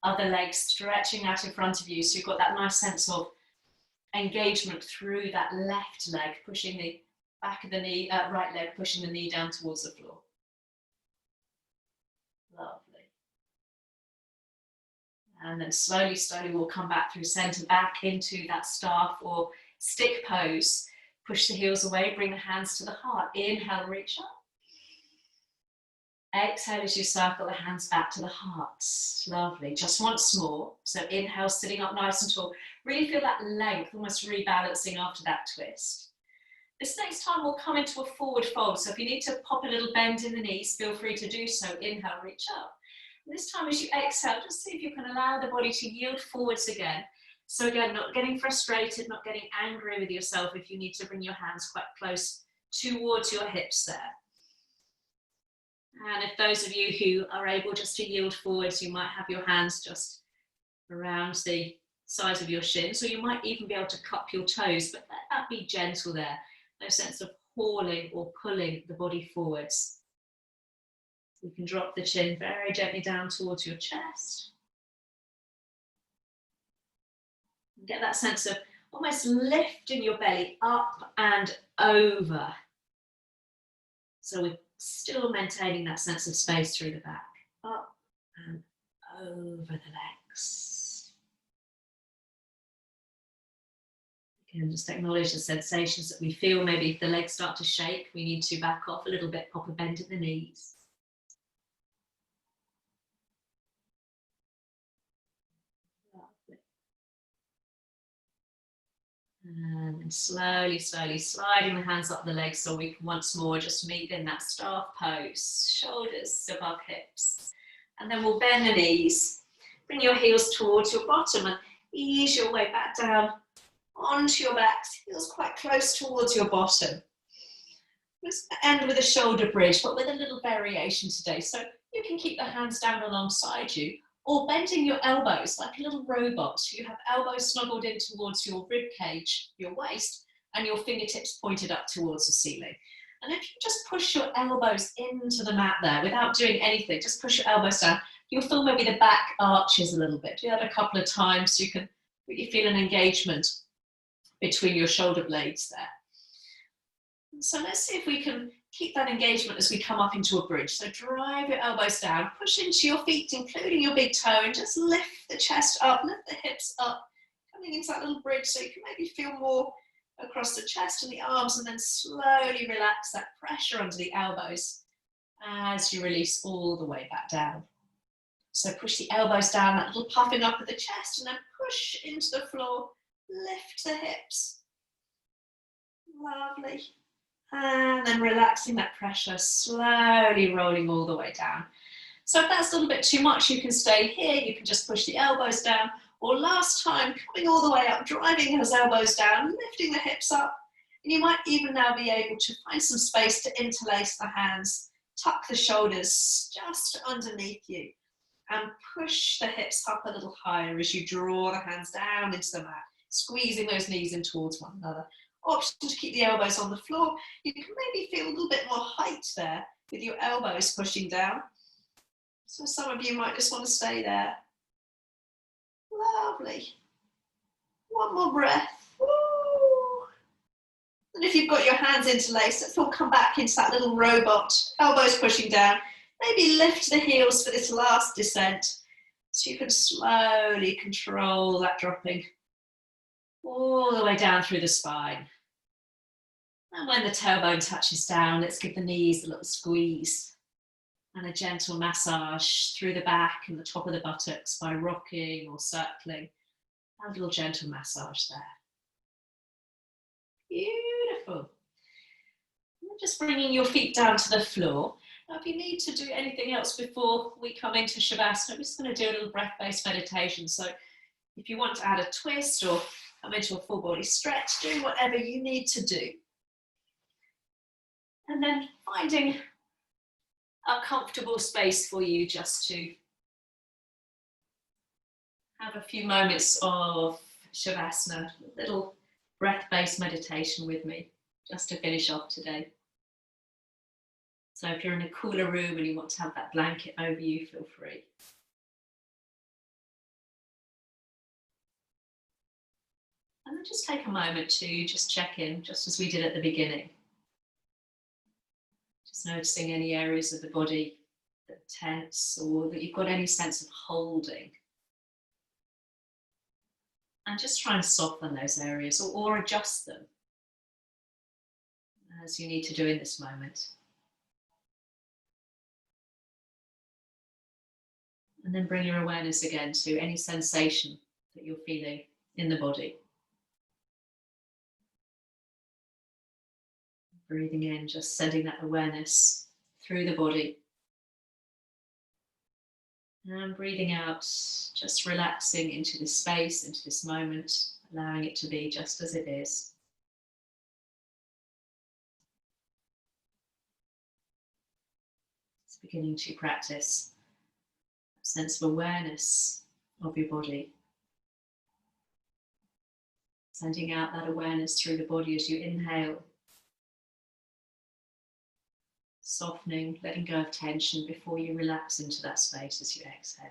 other leg stretching out in front of you, so you've got that nice sense of engagement through that left leg, pushing the back of the knee, right leg, pushing the knee down towards the floor. Lovely. And then slowly we'll come back through center, back into that staff or stick pose. Push the heels away, bring the hands to the heart. Inhale, reach up. Exhale as you circle the hands back to the heart. Lovely. Just once more. So inhale, sitting up nice and tall. Really feel that length, almost rebalancing after that twist. This next time we'll come into a forward fold. So if you need to pop a little bend in the knees, feel free to do so. Inhale, reach up. This time as you exhale, just see if you can allow the body to yield forwards again. So again, not getting frustrated, not getting angry with yourself if you need to bring your hands quite close towards your hips there. And if those of you who are able just to yield forwards, you might have your hands just around the sides of your shins, or you might even be able to cup your toes, but let that be gentle there. No sense of hauling or pulling the body forwards. You can drop the chin very gently down towards your chest. Get that sense of almost lifting your belly up and over. So we're still maintaining that sense of space through the back. Up and over the legs. Again, just acknowledge the sensations that we feel. Maybe if the legs start to shake, we need to back off a little bit, pop a bend in the knees. And then slowly sliding the hands up the legs so we can once more just meet in that staff pose, shoulders above hips. And then we'll bend the knees, bring your heels towards your bottom and ease your way back down onto your backs, heels quite close towards your bottom. Let's end with a shoulder bridge, but with a little variation today. So you can keep the hands down alongside you, or bending your elbows like a little robot. You have elbows snuggled in towards your rib cage, your waist, and your fingertips pointed up towards the ceiling. And if you just push your elbows into the mat there without doing anything, just push your elbows down, you'll feel maybe the back arches a little bit. Do that a couple of times so you can really feel an engagement between your shoulder blades there. So let's see if we can keep that engagement as we come up into a bridge. So drive your elbows down, push into your feet, including your big toe, and just lift the chest up, lift the hips up, coming into that little bridge so you can maybe feel more across the chest and the arms, and then slowly relax that pressure under the elbows as you release all the way back down. So push the elbows down, that little puffing up of the chest, and then push into the floor, lift the hips. Lovely. And then relaxing that pressure, slowly rolling all the way down. So if that's a little bit too much, you can stay here, you can just push the elbows down, or last time, coming all the way up, driving those elbows down, lifting the hips up, and you might even now be able to find some space to interlace the hands, tuck the shoulders just underneath you, and push the hips up a little higher as you draw the hands down into the mat, squeezing those knees in towards one another. Option to keep the elbows on the floor. You can maybe feel a little bit more height there with your elbows pushing down. So some of you might just want to stay there. Lovely. One more breath. Woo. And if you've got your hands interlaced, let's all come back into that little robot, elbows pushing down. Maybe lift the heels for this last descent so you can slowly control that dropping all the way down through the spine. And when the tailbone touches down, let's give the knees a little squeeze and a gentle massage through the back and the top of the buttocks by rocking or circling. A little gentle massage there. Beautiful. And just bringing your feet down to the floor. Now, if you need to do anything else before we come into Shavasana, I'm just going to do a little breath-based meditation. So if you want to add a twist or come into a full body stretch, do whatever you need to do. And then finding a comfortable space for you just to have a few moments of Shavasana, a little breath-based meditation with me, just to finish off today. So if you're in a cooler room and you want to have that blanket over you, feel free. And then just take a moment to just check in, just as we did at the beginning. Just noticing any areas of the body that are tense or that you've got any sense of holding. And just try and soften those areas or adjust them as you need to do in this moment. And then bring your awareness again to any sensation that you're feeling in the body. Breathing in, just sending that awareness through the body. And breathing out, just relaxing into this space, into this moment, allowing it to be just as it is. It's beginning to practice a sense of awareness of your body. Sending out that awareness through the body as you inhale. Softening, letting go of tension before you relax into that space as you exhale.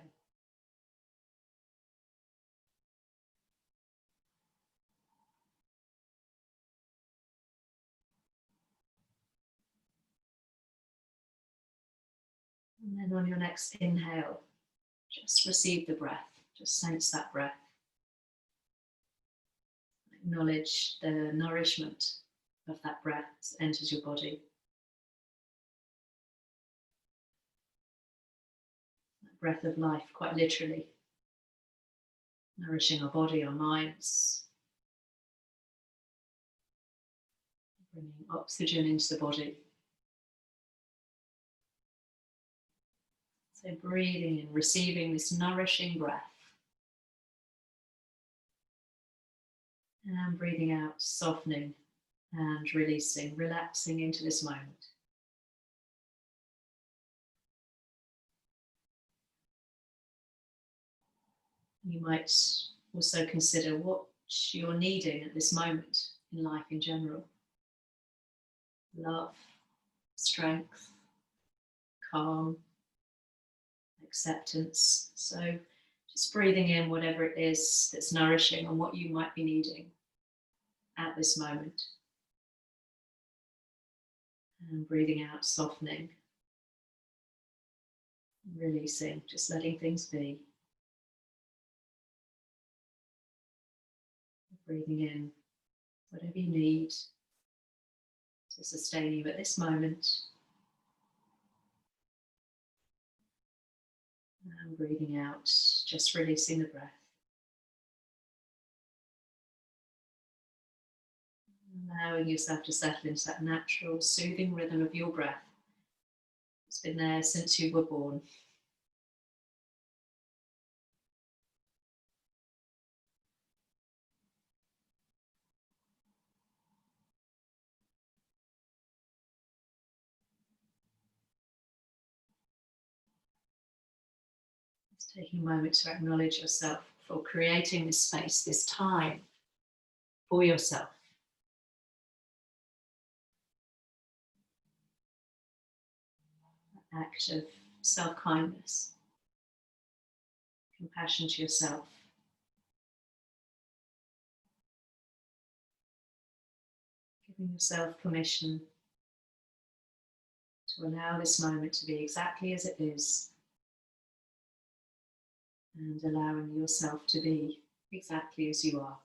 And then on your next inhale, just receive the breath, just sense that breath. Acknowledge the nourishment of that breath as it enters your body. Breath of life, quite literally, nourishing our body, our minds, bringing oxygen into the body. So breathing in, receiving this nourishing breath, and breathing out, softening and releasing, relaxing into this moment. You might also consider what you're needing at this moment in life in general. Love, strength, calm, acceptance. So just breathing in whatever it is that's nourishing and what you might be needing at this moment. And breathing out, softening, releasing, just letting things be. Breathing in whatever you need to sustain you at this moment. And breathing out, just releasing the breath. Allowing yourself to settle into that natural, soothing rhythm of your breath. It's been there since you were born. Just taking a moment to acknowledge yourself for creating this space, this time for yourself. An act of self-kindness, compassion to yourself, Giving yourself permission to allow this moment to be exactly as it is, and allowing yourself to be exactly as you are.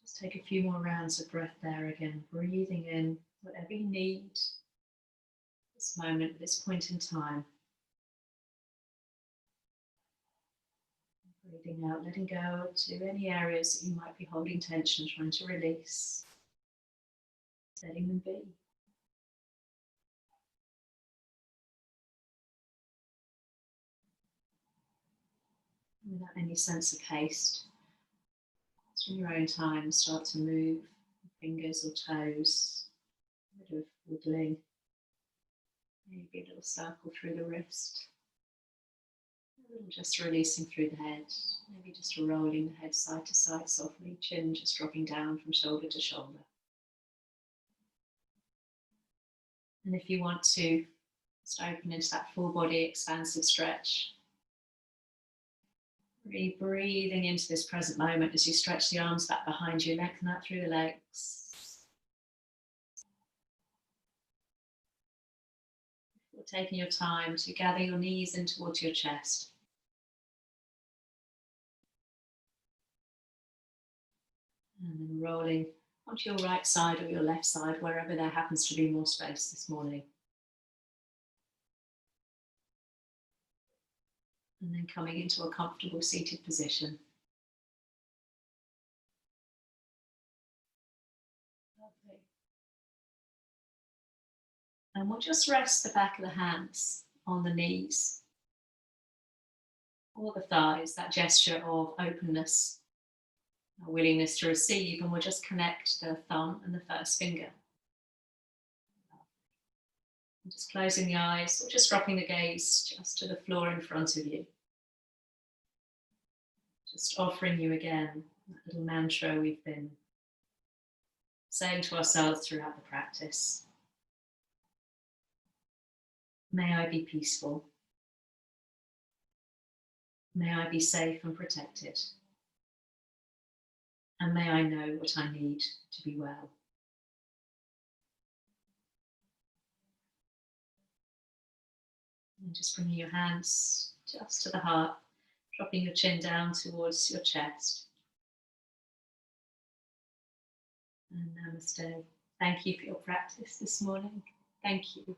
Just take a few more rounds of breath there again, breathing in whatever you need at this moment, at this point in time. Breathing out, letting go to any areas that you might be holding tension, trying to release, letting them be. Without any sense of haste, just in your own time, start to move fingers or toes, a bit of wiggling, maybe a little circle through the wrist. Just releasing through the head, maybe just rolling the head side to side softly, chin just dropping down from shoulder to shoulder. And if you want to, just open into that full body expansive stretch. Really breathing into this present moment as you stretch the arms back behind you, lengthen out through the legs. You're taking your time to gather your knees in towards your chest. And then rolling onto your right side or your left side, wherever there happens to be more space this morning. And then coming into a comfortable seated position. Lovely. And we'll just rest the back of the hands on the knees or the thighs, that gesture of openness, a willingness to receive, and we'll just connect the thumb and the first finger. And just closing the eyes or just dropping the gaze just to the floor in front of you. Just offering you again that little mantra we've been saying to ourselves throughout the practice. May I be peaceful. May I be safe and protected. And may I know what I need to be well. And just bringing your hands just to the heart, dropping your chin down towards your chest. And namaste. Thank you for your practice this morning. Thank you.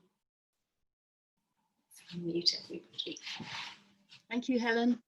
Mute everybody. Thank you, Helen.